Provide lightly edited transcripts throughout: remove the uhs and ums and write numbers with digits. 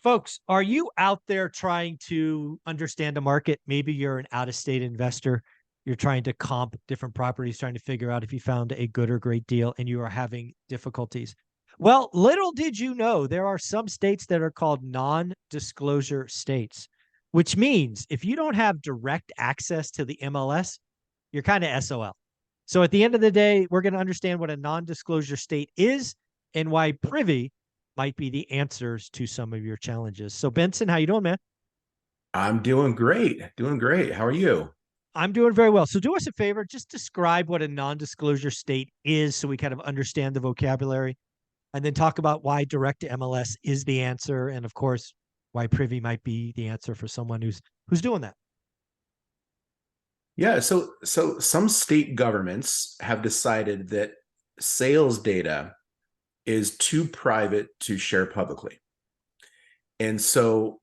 Folks, are you out there trying to understand a market? Maybe you're an out-of-state investor. You're trying to comp different properties, trying to figure out if you found a good or great deal, and you are having difficulties. Well, little did you know, there are some states that are called non-disclosure states, which means if you don't have direct access to the MLS, you're kind of SOL. So at the end of the day, we're going to understand what a non-disclosure state is and why Privy might be the answers to some of your challenges. So Benson, how you doing, man? I'm doing great. Doing great. How are you? I'm doing very well. So do us a favor, just describe what a non-disclosure state is so we kind of understand the vocabulary, and then talk about why direct to MLS is the answer, and of course, why Privy might be the answer for someone who's doing that. Yeah, so some state governments have decided that sales data is too private to share publicly. And so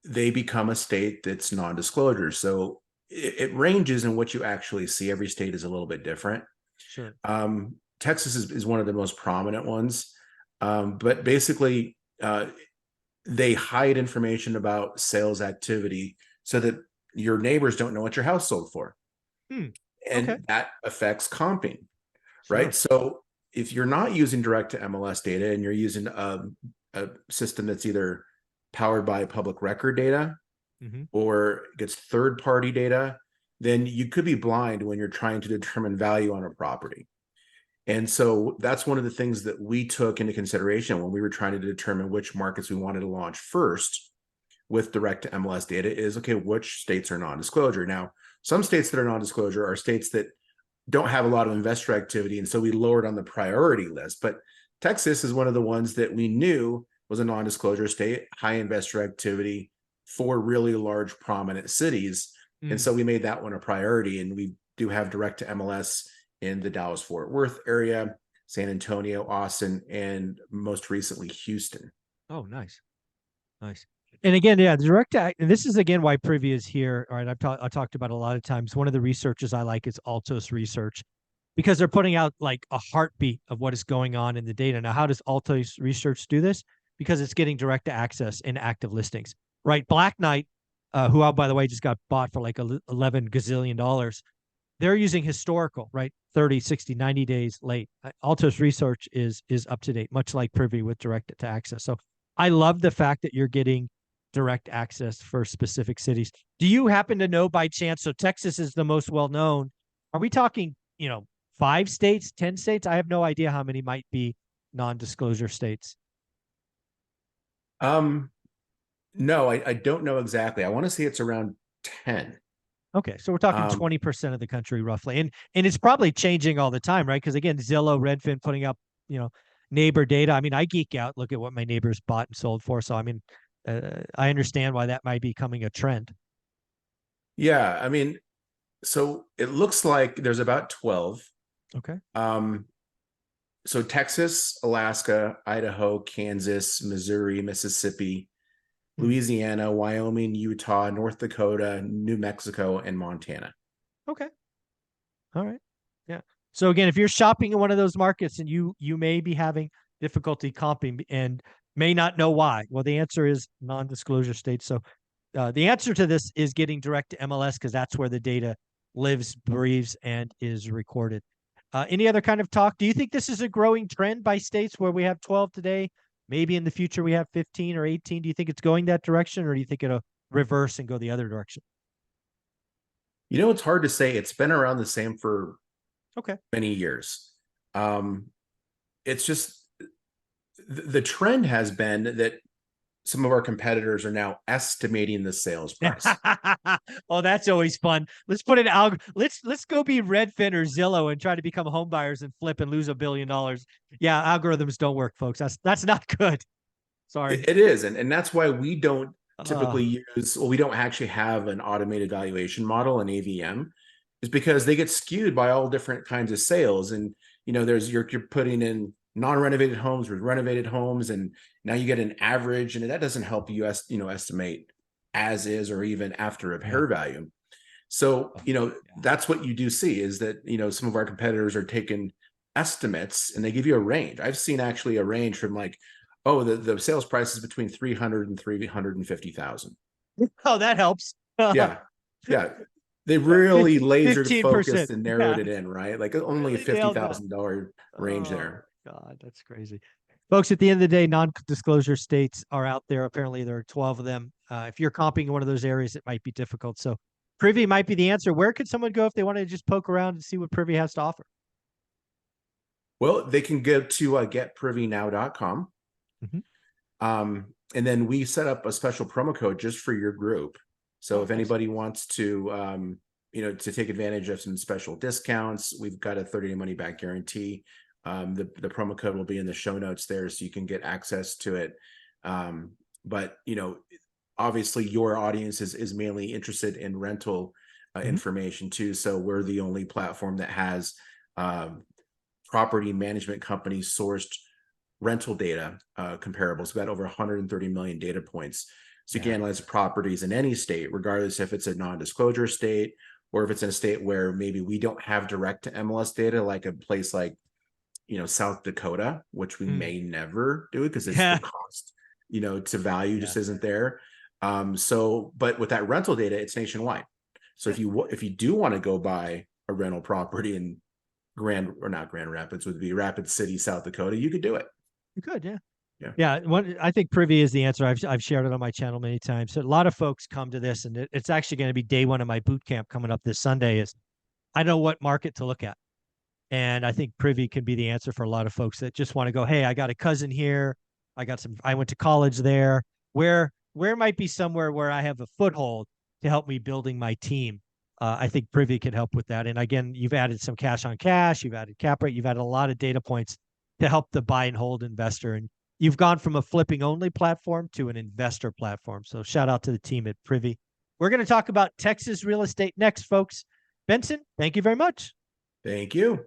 they become a state that's non-disclosure. So it ranges in what you actually see. Every state is a little bit different. Sure. Texas is one of the most prominent ones. But basically, they hide information about sales activity so that your neighbors don't know what your house sold for. Hmm. Okay. And that affects comping, right? Sure. So if you're not using direct to MLS data and you're using a system that's either powered by public record data Hmm. or gets third party data, then you could be blind when you're trying to determine value on a property. And so that's one of the things that we took into consideration when we were trying to determine which markets we wanted to launch first with direct to MLS data is, okay, which states are non-disclosure? Now, some states that are non-disclosure are states that don't have a lot of investor activity, and so we lowered on the priority list. But Texas is one of the ones that we knew was a non-disclosure state, high investor activity for really large prominent cities. And Mm. so we made that one a priority, and we do have direct to MLS in the Dallas-Fort Worth area, San Antonio, Austin, and most recently Houston. Oh, nice. Nice. And again, yeah, the direct act, and this is again why Privy is here. All right, I talked about a lot of times. One of the researchers I like is Altos Research because they're putting out like a heartbeat of what is going on in the data. Now, how does Altos Research do this? Because it's getting direct access in active listings, right? Black Knight, who, by the way, just got bought for like 11 gazillion dollars. They're using historical, right? 30, 60, 90 days late. Altos Research is up to date, much like Privy with direct to access. So I love the fact that you're getting direct access for specific cities. Do you happen to know by chance? So Texas is the most well known. Are we talking, 5 states, 10 states? I have no idea how many might be non-disclosure states. Um, no, I don't know exactly. I want to say it's around 10. Okay, so we're talking Um, 20% of the country roughly. And it's probably changing all the time, right? Because again, Zillow, Redfin putting up, neighbor data. I mean, I geek out, look at what my neighbors bought and sold for. So I mean, I understand why that might be becoming a trend. yeah, I mean, so it looks like there's about 12. Okay. Um, so Texas, Alaska, Idaho, Kansas, Missouri, Mississippi, Hmm. Louisiana, Wyoming, Utah, North Dakota, New Mexico, and Montana. Okay. All right. Yeah. So again, if you're shopping in one of those markets and you may be having difficulty comping and may not know why, well, the answer is non-disclosure states. So the answer to this is getting direct to MLS because that's where the data lives, breathes, and is recorded. Any other kind of talk? Do you think this is a growing trend by states where we have 12 today? Maybe in the future we have 15 or 18. Do you think it's going that direction, or do you think it'll reverse and go the other direction? You know, it's hard to say. It's been around the same for Okay. many years. Um, it's just the trend has been that some of our competitors are now estimating the sales price. Oh, that's always fun. Let's put an alg. Let's go be Redfin or Zillow and try to become home buyers and flip and lose $1 billion. Yeah, algorithms don't work, folks. That's not good. Sorry. It is, and that's why we don't Uh, typically use. Well, we don't actually have an automated valuation model, an AVM, is because they get skewed by all different kinds of sales. And there's you're putting in non-renovated homes with renovated homes, and now you get an average, and that doesn't help you estimate as is or even after yeah. repair value. So, Yeah. that's what you do see is that, some of our competitors are taking estimates and they give you a range. I've seen actually a range from like Oh, the sales price is between 300 and 350,000. Oh, that helps. Yeah. Yeah. They really lasered 15%. focused and Yeah, narrowed it in, right? Like only a really nailed that. $50,000 range Oh there. God, that's crazy. Folks, at the end of the day, non-disclosure states are out there. Apparently, there are 12 of them. If you're comping in one of those areas, it might be difficult. So, Privy might be the answer. Where could someone go if they want to just poke around and see what Privy has to offer? Well, they can go to getprivynow.com. Mm-hmm. And then we set up a special promo code just for your group. So Oh, if nice. anybody wants to, to take advantage of some special discounts, we've got a 30-day money back guarantee. The promo code will be in the show notes there, so you can get access to it. But obviously your audience is mainly interested in rental Mm-hmm. information too. So we're the only platform that has property management companies sourced rental data comparables. We've got over 130 million data points. So you can Yeah. analyze properties in any state, regardless if it's a non-disclosure state or if it's in a state where maybe we don't have direct to MLS data, like a place like South Dakota, which we Mm. may never do because it's the Yeah. cost, to value Yeah. just isn't there. But with that rental data, it's nationwide. So Yeah. if you do want to go buy a rental property in not Grand Rapids, would be Rapid City, South Dakota, you could do it. You could, yeah. Yeah. Yeah, I think Privy is the answer. I've shared it on my channel many times. So a lot of folks come to this, and it's actually going to be day one of my boot camp coming up this Sunday. Is I know what market to look at, and I think Privy can be the answer for a lot of folks that just want to go, hey, I got a cousin here, I went to college there. Where might be somewhere where I have a foothold to help me building my team? I think Privy can help with that. And again, you've added some cash on cash, you've added cap rate, you've added a lot of data points to help the buy and hold investor. And you've gone from a flipping only platform to an investor platform. So shout out to the team at Privy. We're going to talk about Texas real estate next, folks. Benson, thank you very much. Thank you.